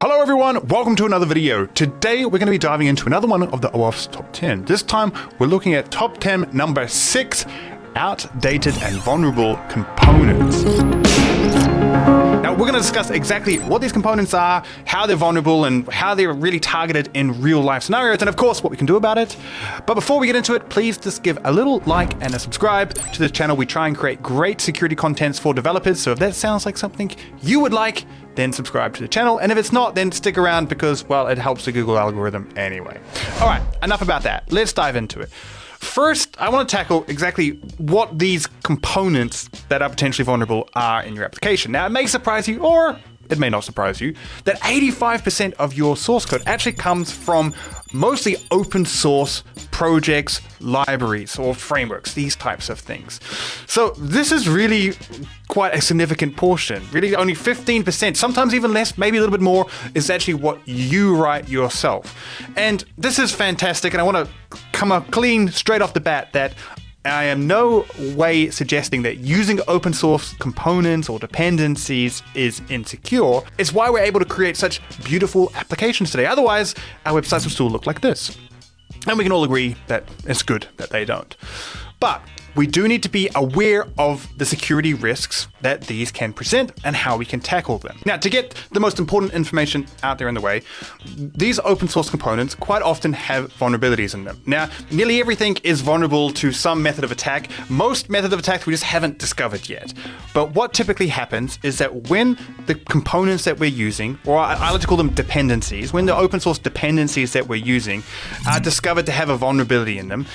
Hello everyone, welcome to another video. Today we're going to be diving into another one of the OWASP top 10. This time we're looking at top 10 number 6, outdated and vulnerable components. Now we're going to discuss exactly what these components are, how they're vulnerable, and how they're really targeted in real life scenarios, and of course what we can do about it. But before we get into it, please just give a little like and a subscribe to this channel. We try and create great security contents for developers, so if that sounds like something you would like, then subscribe to the channel, and if it's not, then stick around because, well, it helps the Google algorithm anyway. All right, enough about that. Let's dive into it. First, I want to tackle exactly what these components that are potentially vulnerable are in your application. Now, it may surprise you, or it may not surprise you, that 85% of your source code actually comes from mostly open source projects, libraries, or frameworks, these types of things. So this is really quite a significant portion. Really only 15%, sometimes even less, maybe a little bit more, is actually what you write yourself. And this is fantastic, and I want to come up clean straight off the bat that I am no way suggesting that using open source components or dependencies is insecure. It's why we're able to create such beautiful applications today. Otherwise, our websites would still look like this. And we can all agree that it's good that they don't. But we do need to be aware of the security risks that these can present and how we can tackle them. Now, to get the most important information out there in the way, these open source components quite often have vulnerabilities in them. Now, nearly everything is vulnerable to some method of attack. Most methods of attack we just haven't discovered yet. But what typically happens is that when the components that we're using, or I like to call them dependencies, when the open source dependencies that we're using are discovered to have a vulnerability in them,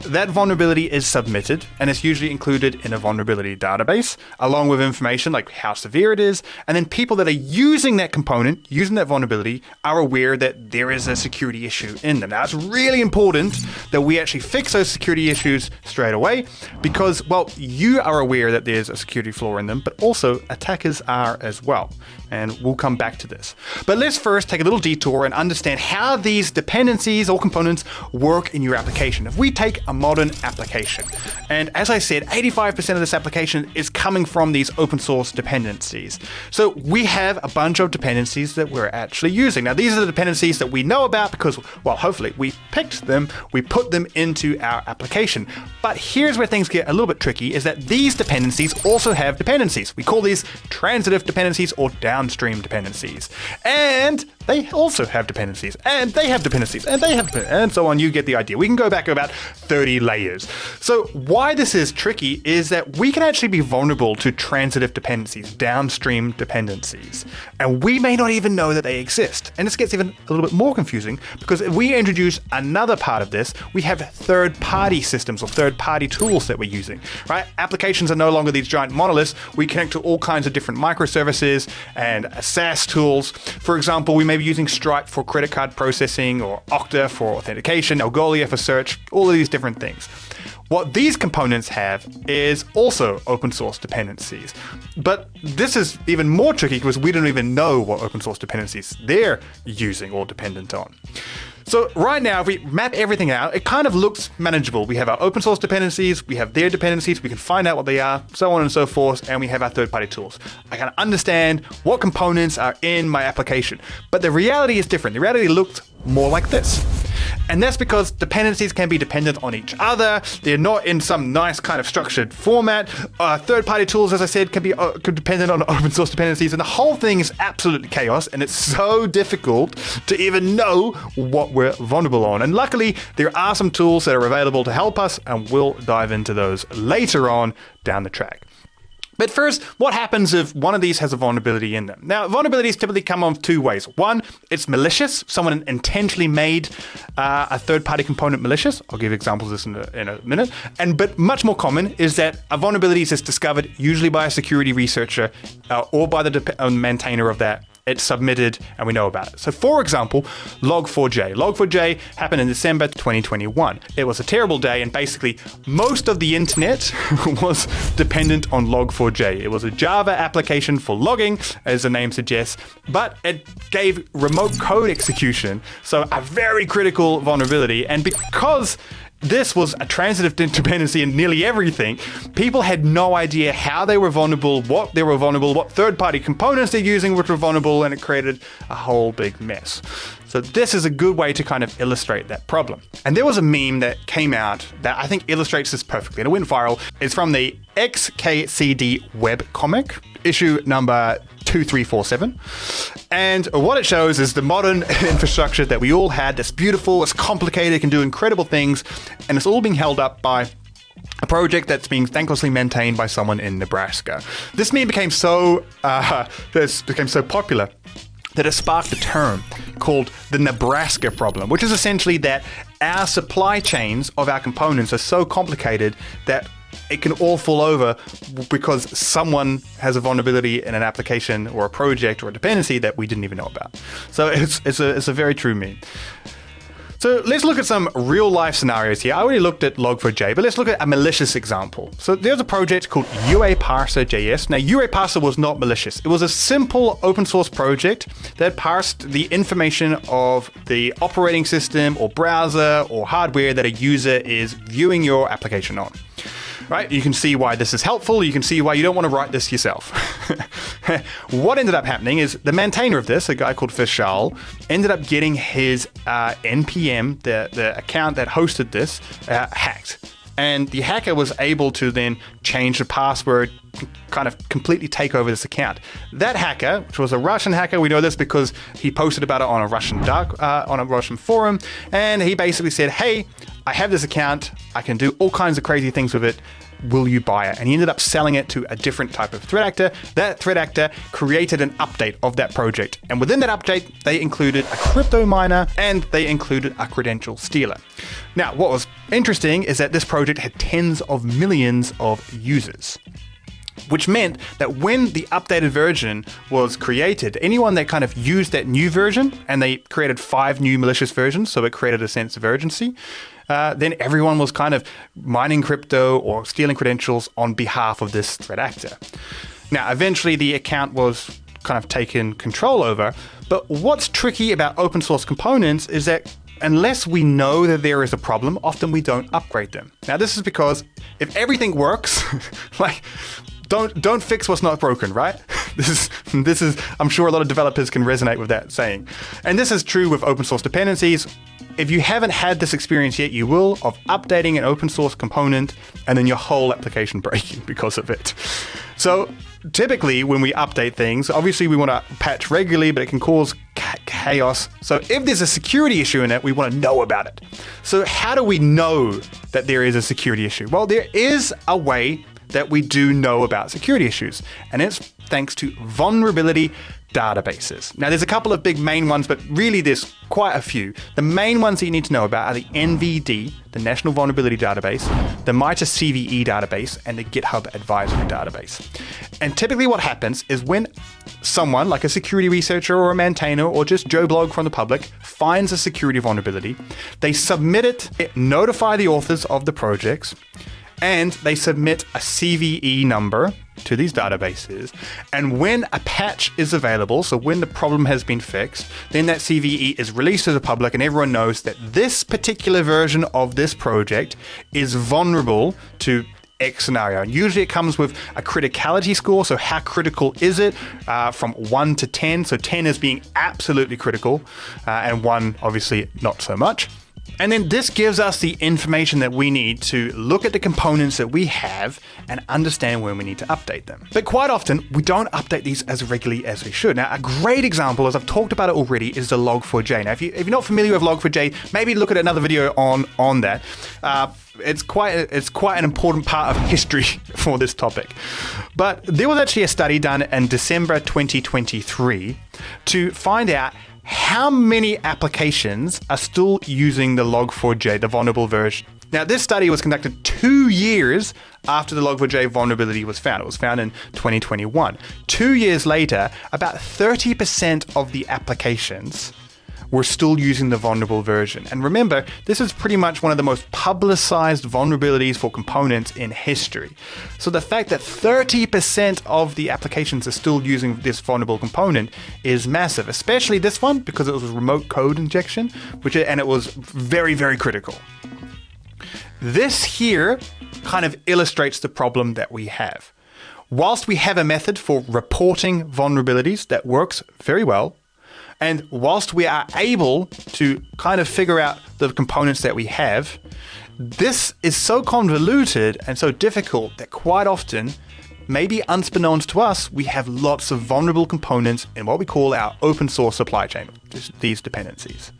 that vulnerability is submitted, and it's usually included in a vulnerability database, along with information like how severe it is, and then people that are using that component, using that vulnerability, are aware that there is a security issue in them. Now, it's really important that we actually fix those security issues straight away, because, well, you are aware that there's a security flaw in them, but also attackers are as well. And we'll come back to this. But let's first take a little detour and understand how these dependencies or components work in your application. If we take a modern application, and as I said, 85% of this application is coming from these open source dependencies. So we have a bunch of dependencies that we're actually using. Now, these are the dependencies that we know about because, well, hopefully we picked them, we put them into our application. But here's where things get a little bit tricky, is that these dependencies also have dependencies. We call these transitive dependencies or downstream dependencies. And they also have dependencies, and they have dependencies, and they have dependencies, and so on. You get the idea. We can go back about 30 layers. So why this is tricky is that we can actually be vulnerable to transitive dependencies, downstream dependencies, and we may not even know that they exist. And this gets even a little bit more confusing because if we introduce another part of this, we have third-party systems or third-party tools that we're using, right? Applications are no longer these giant monoliths. We connect to all kinds of different microservices and SaaS tools. For example, we may be using Stripe for credit card processing, or Okta for authentication, Algolia for search, all of these different things. What these components have is also open source dependencies. But this is even more tricky because we don't even know what open source dependencies they're using or dependent on. So right now, if we map everything out, it kind of looks manageable. We have our open source dependencies, we have their dependencies, we can find out what they are, so on and so forth, and we have our third-party tools. I can understand what components are in my application, but the reality is different. The reality looks more like this. And that's because dependencies can be dependent on each other. They're not in some nice kind of structured format. Third-party tools, as I said, can be dependent on open source dependencies. And the whole thing is absolutely chaos. And it's so difficult to even know what we're vulnerable on. And luckily, there are some tools that are available to help us. And we'll dive into those later on down the track. But first, what happens if one of these has a vulnerability in them? Now, vulnerabilities typically come on two ways. One, it's malicious. Someone intentionally made a third-party component malicious. I'll give examples of this in a minute. But much more common is that a vulnerability is discovered usually by a security researcher or by the maintainer of that. It's submitted and we know about it. So for example, Log4j. Log4j happened in December 2021. It was a terrible day, and basically most of the internet was dependent on Log4j. It was a Java application for logging, as the name suggests, but it gave remote code execution, so a very critical vulnerability. And because this was a transitive dependency in nearly everything. People had no idea how they were vulnerable, what third-party components they're using which were vulnerable, and it created a whole big mess. So this is a good way to kind of illustrate that problem. And there was a meme that came out that I think illustrates this perfectly, and it went viral. It's from the XKCD webcomic, issue number 2347. And what it shows is the modern infrastructure that we all had that's beautiful, it's complicated, it can do incredible things, and it's all being held up by a project that's being thanklessly maintained by someone in Nebraska. This meme became so popular that it sparked a term called the Nebraska problem, which is essentially that our supply chains of our components are so complicated that it can all fall over because someone has a vulnerability in an application or a project or a dependency that we didn't even know about. So it's a very true meme. So let's look at some real life scenarios here. I already looked at Log4j, but let's look at a malicious example. So there's a project called UAParser.js. Now UAParser was not malicious. It was a simple open source project that parsed the information of the operating system or browser or hardware that a user is viewing your application on. Right? You can see why this is helpful. You can see why you don't want to write this yourself. What ended up happening is the maintainer of this, a guy called Vishal, ended up getting his NPM, the account that hosted this, hacked. And the hacker was able to then change the password, kind of completely take over this account. That hacker, which was a Russian hacker, we know this because he posted about it on a Russian forum, and he basically said, "Hey, I have this account. I can do all kinds of crazy things with it. Will you buy it?" And he ended up selling it to a different type of threat actor. That threat actor created an update of that project. And within that update, they included a crypto miner and they included a credential stealer. Now, what was interesting is that this project had tens of millions of users, which meant that when the updated version was created, anyone that kind of used that new version, and they created 5 new malicious versions, so it created a sense of urgency, then everyone was kind of mining crypto or stealing credentials on behalf of this threat actor. Now, eventually the account was kind of taken control over, but what's tricky about open source components is that unless we know that there is a problem, often we don't upgrade them. Now, this is because if everything works, like, don't fix what's not broken, right? This is, I'm sure a lot of developers can resonate with that saying. And this is true with open source dependencies. If you haven't had this experience yet, you will, of updating an open source component and then your whole application breaking because of it. So typically when we update things, obviously we want to patch regularly, but it can cause chaos. So if there's a security issue in it, we want to know about it. So how do we know that there is a security issue? Well, there is a way that we do know about security issues, and it's thanks to vulnerability databases. Now, there's a couple of big main ones, but really there's quite a few. The main ones that you need to know about are the NVD, the National Vulnerability Database, the MITRE CVE database, and the GitHub Advisory database. And typically what happens is when someone, like a security researcher or a maintainer or just Joe Blog from the public, finds a security vulnerability, they submit it, notify the authors of the projects, and they submit a CVE number to these databases. And when a patch is available, so when the problem has been fixed, then that CVE is released to the public and everyone knows that this particular version of this project is vulnerable to X scenario. And usually it comes with a criticality score. So how critical is it from 1 to 10? So 10 is being absolutely critical and 1 obviously not so much. And then this gives us the information that we need to look at the components that we have and understand when we need to update them. But quite often, we don't update these as regularly as we should. Now, a great example, as I've talked about it already, is the Log4j. Now, if you're not familiar with Log4j, maybe look at another video on that. It's quite an important part of history for this topic. But there was actually a study done in December 2023 to find out how many applications are still using the Log4j, the vulnerable version. Now, this study was conducted 2 years after the Log4j vulnerability was found. It was found in 2021. 2 years later, about 30% of the applications were still using the vulnerable version. And remember, this is pretty much one of the most publicized vulnerabilities for components in history. So the fact that 30% of the applications are still using this vulnerable component is massive, especially this one because it was a remote code injection, and it was very, very critical. This here kind of illustrates the problem that we have. Whilst we have a method for reporting vulnerabilities that works very well, and whilst we are able to kind of figure out the components that we have, this is so convoluted and so difficult that quite often, maybe unbeknownst to us, we have lots of vulnerable components in what we call our open source supply chain, these dependencies.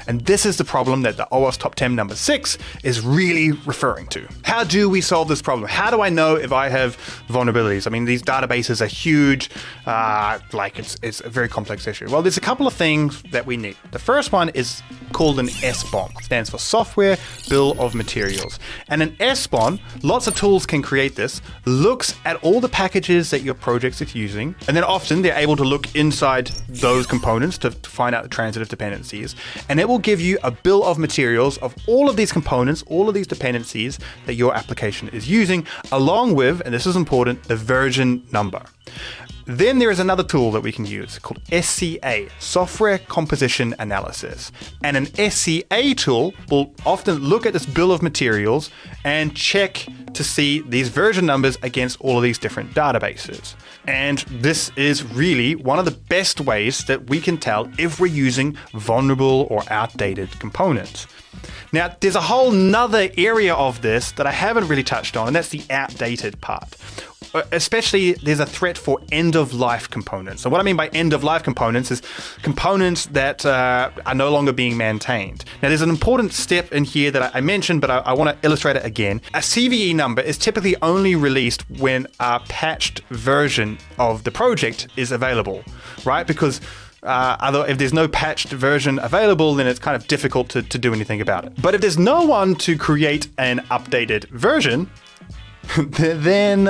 And this is the problem that the OWASP Top 10 number 6 is really referring to. How do we solve this problem? How do I know if I have vulnerabilities? I mean, these databases are huge, it's a very complex issue. Well, there's a couple of things that we need. The first one is called an SBOM. It stands for Software Bill of Materials. And an SBOM, lots of tools can create this, looks at all the packages that your project is using, and then often they're able to look inside those components to find out the transitive dependencies, and it will give you a bill of materials of all of these components, all of these dependencies that your application is using, along with, and this is important, the version number. Then there is another tool that we can use called SCA, Software Composition Analysis. And an SCA tool will often look at this bill of materials and check to see these version numbers against all of these different databases. And this is really one of the best ways that we can tell if we're using vulnerable or outdated components. Now, there's a whole nother area of this that I haven't really touched on, and that's the outdated part. Especially, there's a threat for end-of-life components. So what I mean by end-of-life components is components that are no longer being maintained. Now, there's an important step in here that I mentioned, but I want to illustrate it again. A CVE number is typically only released when a patched version of the project is available, right? Because if there's no patched version available, then it's kind of difficult to do anything about it. But if there's no one to create an updated version, then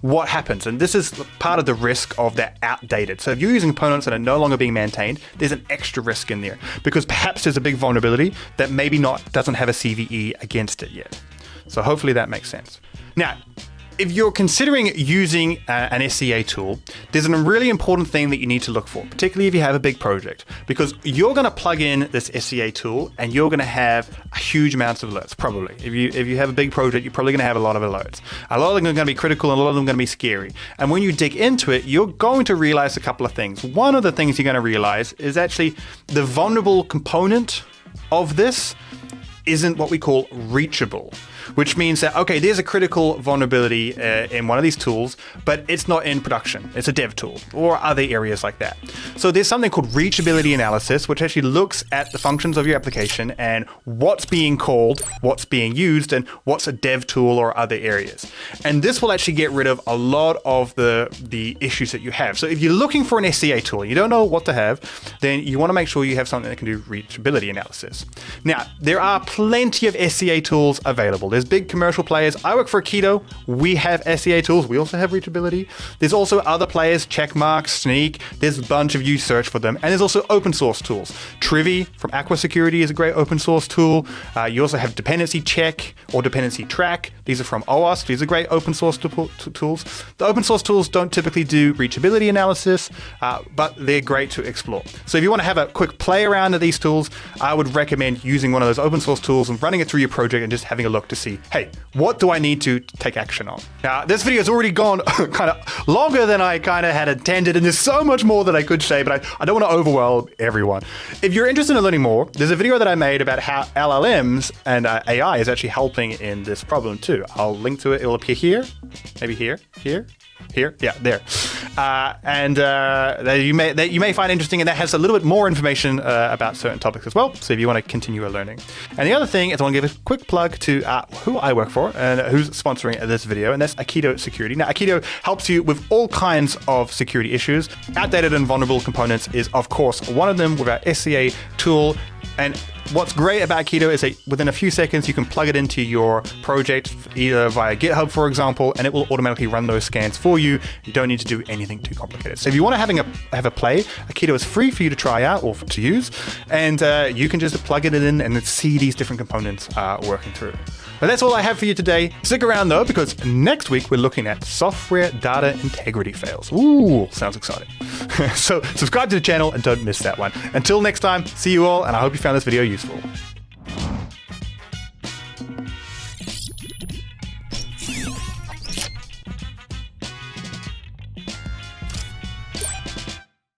what happens? And this is part of the risk of that outdated. So if you're using components that are no longer being maintained, there's an extra risk in there because perhaps there's a big vulnerability that maybe doesn't have a CVE against it yet. So hopefully that makes sense. Now, if you're considering using an SCA tool, there's a really important thing that you need to look for, particularly if you have a big project, because you're going to plug in this SCA tool and you're going to have huge amounts of alerts, probably. If you have a big project, you're probably going to have a lot of alerts. A lot of them are going to be critical and a lot of them are going to be scary. And when you dig into it, you're going to realize a couple of things. One of the things you're going to realize is actually the vulnerable component of this isn't what we call reachable, which means that, okay, there's a critical vulnerability in one of these tools, but it's not in production. It's a dev tool or other areas like that. So there's something called reachability analysis, which actually looks at the functions of your application and what's being called, what's being used, and what's a dev tool or other areas. And this will actually get rid of a lot of the issues that you have. So if you're looking for an SCA tool and you don't know what to have, then you want to make sure you have something that can do reachability analysis. Now, there are plenty of SCA tools available. There's big commercial players. I work for Keto. We have SCA tools. We also have reachability. There's also other players, Checkmark, Sneak. There's a bunch of you search for them. And there's also open source tools. Trivy from Aqua Security is a great open source tool. You also have Dependency Check or Dependency Track. These are from OWASP. These are great open source tools. The open source tools don't typically do reachability analysis, but they're great to explore. So if you want to have a quick play around of these tools, I would recommend using one of those open source tools and running it through your project and just having a look to see, hey, what do I need to take action on? Now, this video has already gone kind of longer than I kind of had intended, and there's so much more that I could say, but I don't want to overwhelm everyone. If you're interested in learning more, there's a video that I made about how LLMs and AI is actually helping in this problem too. I'll link to it. It'll appear here, maybe here, yeah, there. That you may find interesting, and that has a little bit more information about certain topics as well. So if you want to continue learning. And the other thing is I want to give a quick plug to who I work for and who's sponsoring this video, and that's Aikido Security. Now, Aikido helps you with all kinds of security issues. Outdated and vulnerable components is, of course, one of them with our SCA tool. And what's great about Aikido is that within a few seconds, you can plug it into your project, either via GitHub, for example, and it will automatically run those scans for you. You don't need to do anything too complicated. So if you want to have a play, Aikido is free for you to try out or to use, and you can just plug it in and see these different components working through. But that's all I have for you today. Stick around though, because next week we're looking at software data integrity fails. Ooh, sounds exciting. So subscribe to the channel and don't miss that one. Until next time, see you all, and I hope you found this video useful.